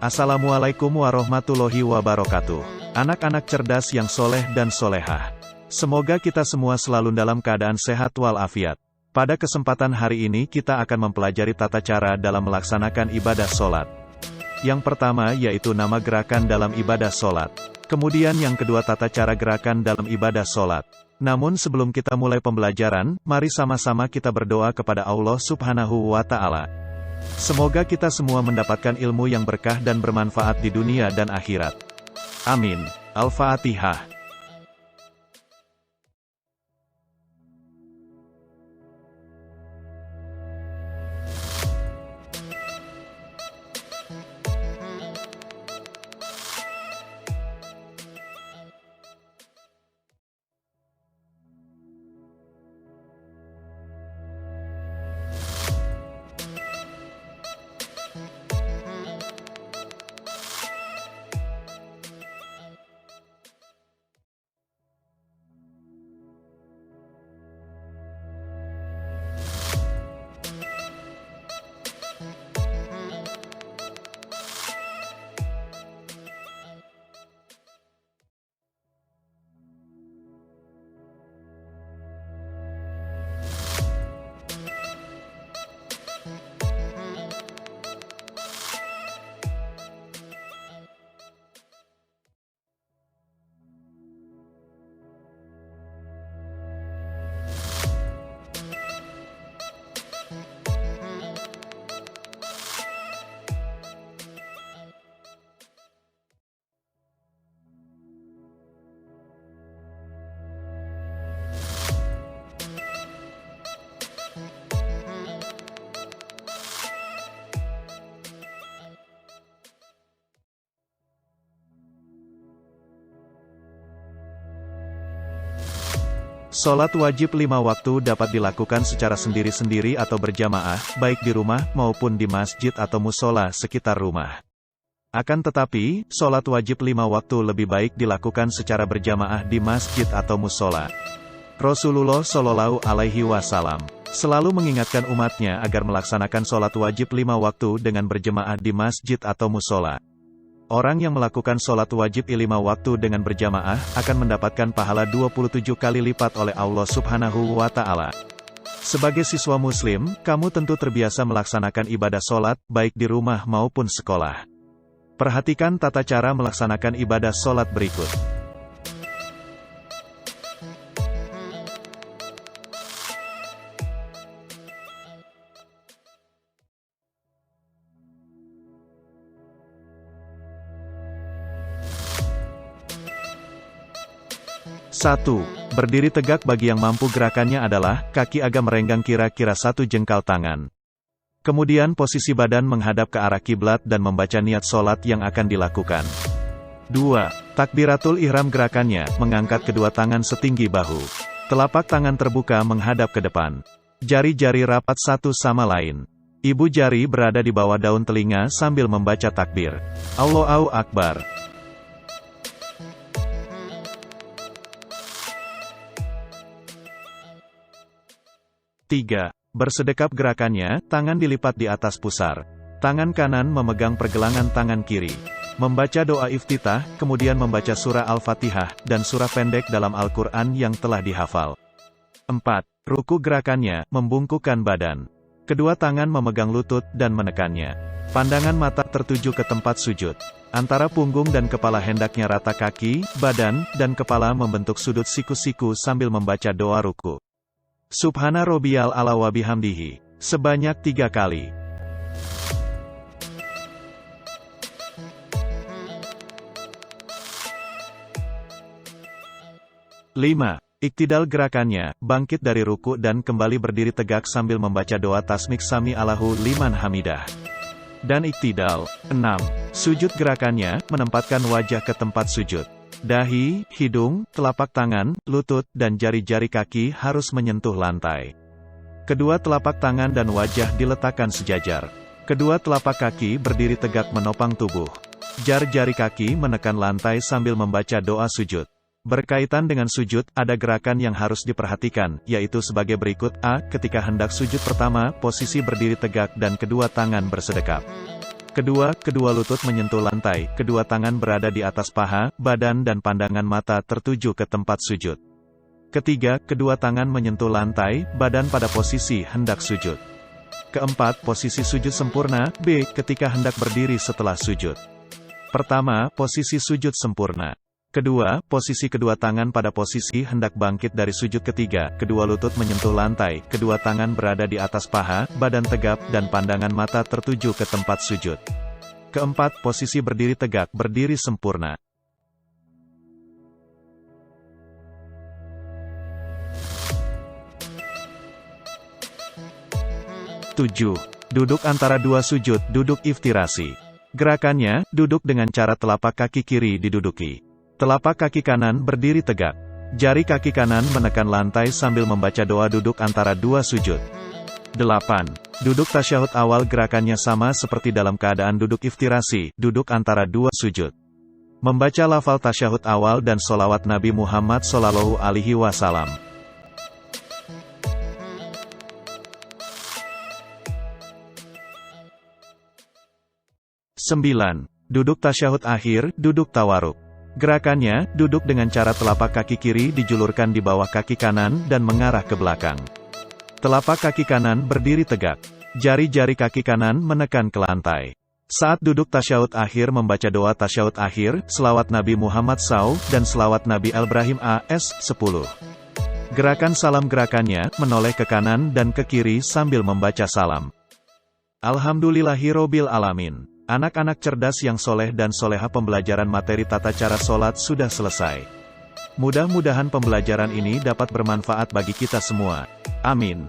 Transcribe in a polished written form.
Assalamualaikum warahmatullahi wabarakatuh. Anak-anak cerdas yang soleh dan solehah. Semoga kita semua selalu dalam keadaan sehat walafiat. Pada kesempatan hari ini kita akan mempelajari tata cara dalam melaksanakan ibadah sholat. Yang pertama yaitu nama gerakan dalam ibadah sholat. Kemudian yang kedua tata cara gerakan dalam ibadah sholat. Namun sebelum kita mulai pembelajaran, mari sama-sama kita berdoa kepada Allah Subhanahu wa Ta'ala. Semoga kita semua mendapatkan ilmu yang berkah dan bermanfaat di dunia dan akhirat. Amin. Al-Fatihah. Sholat wajib 5 waktu dapat dilakukan secara sendiri-sendiri atau berjamaah, baik di rumah maupun di masjid atau musola sekitar rumah. Akan tetapi, sholat wajib 5 waktu lebih baik dilakukan secara berjamaah di masjid atau musola. Rasulullah Shallallahu Alaihi Wasallam selalu mengingatkan umatnya agar melaksanakan sholat wajib 5 waktu dengan berjamaah di masjid atau musola. Orang yang melakukan sholat wajib 5 waktu dengan berjamaah, akan mendapatkan pahala 27 kali lipat oleh Allah Subhanahu wa Ta'ala. Sebagai siswa muslim, kamu tentu terbiasa melaksanakan ibadah sholat, baik di rumah maupun sekolah. Perhatikan tata cara melaksanakan ibadah sholat berikut. Satu. Berdiri tegak bagi yang mampu gerakannya adalah, kaki agak merenggang kira-kira 1 jengkal tangan. Kemudian posisi badan menghadap ke arah kiblat dan membaca niat sholat yang akan dilakukan. 2. Takbiratul ihram gerakannya, mengangkat kedua tangan setinggi bahu. Telapak tangan terbuka menghadap ke depan. Jari-jari rapat satu sama lain. Ibu jari berada di bawah daun telinga sambil membaca takbir. Allahu Akbar. 3. Bersedekap gerakannya, tangan dilipat di atas pusar. Tangan kanan memegang pergelangan tangan kiri. Membaca doa iftitah, kemudian membaca surah Al-Fatihah, dan surah pendek dalam Al-Quran yang telah dihafal. 4. Ruku gerakannya, membungkukkan badan. Kedua tangan memegang lutut dan menekannya. Pandangan mata tertuju ke tempat sujud. Antara punggung dan kepala hendaknya rata kaki, badan, dan kepala membentuk sudut siku-siku sambil membaca doa ruku. Subhana Rabbiyal A'la wa bihamdihi, sebanyak 3 kali. 5. Iktidal gerakannya, bangkit dari ruku dan kembali berdiri tegak sambil membaca doa tasmik sami Allahu liman hamidah. Dan iktidal. 6. Sujud gerakannya, menempatkan wajah ke tempat sujud. Dahi, hidung, telapak tangan, lutut, dan jari-jari kaki harus menyentuh lantai. Kedua telapak tangan dan wajah diletakkan sejajar. Kedua telapak kaki berdiri tegak menopang tubuh. Jari-jari kaki menekan lantai sambil membaca doa sujud. Berkaitan dengan sujud, ada gerakan yang harus diperhatikan, yaitu sebagai berikut. A. Ketika hendak sujud pertama, posisi berdiri tegak dan kedua tangan bersedekap. Kedua, kedua lutut menyentuh lantai, kedua tangan berada di atas paha, badan dan pandangan mata tertuju ke tempat sujud. Ketiga, kedua tangan menyentuh lantai, badan pada posisi hendak sujud. Keempat, posisi sujud sempurna. B. Ketika hendak berdiri setelah sujud. Pertama, posisi sujud sempurna. Kedua, posisi kedua tangan pada posisi hendak bangkit dari sujud. Ketiga, kedua lutut menyentuh lantai, kedua tangan berada di atas paha, badan tegap, dan pandangan mata tertuju ke tempat sujud. Keempat, posisi berdiri tegak, berdiri sempurna. 7. Duduk antara dua sujud, duduk iftirasi. Gerakannya, duduk dengan cara telapak kaki kiri diduduki. Telapak kaki kanan berdiri tegak. Jari kaki kanan menekan lantai sambil membaca doa duduk antara dua sujud. 8. Duduk tasyahud awal. Gerakannya sama seperti dalam keadaan duduk iftirasi, duduk antara dua sujud. Membaca lafal tasyahud awal dan sholawat Nabi Muhammad SAW. 9. Duduk tasyahud akhir, duduk tawaruk. Gerakannya, duduk dengan cara telapak kaki kiri dijulurkan di bawah kaki kanan dan mengarah ke belakang. Telapak kaki kanan berdiri tegak. Jari-jari kaki kanan menekan ke lantai. Saat duduk tasyahud akhir membaca doa tasyahud akhir, selawat Nabi Muhammad SAW, dan selawat Nabi Ibrahim AS 10. Gerakan salam. Gerakannya, menoleh ke kanan dan ke kiri sambil membaca salam. Alhamdulillahirobbil alamin. Anak-anak cerdas yang soleh dan soleha, pembelajaran materi tata cara sholat sudah selesai. Mudah-mudahan pembelajaran ini dapat bermanfaat bagi kita semua. Amin.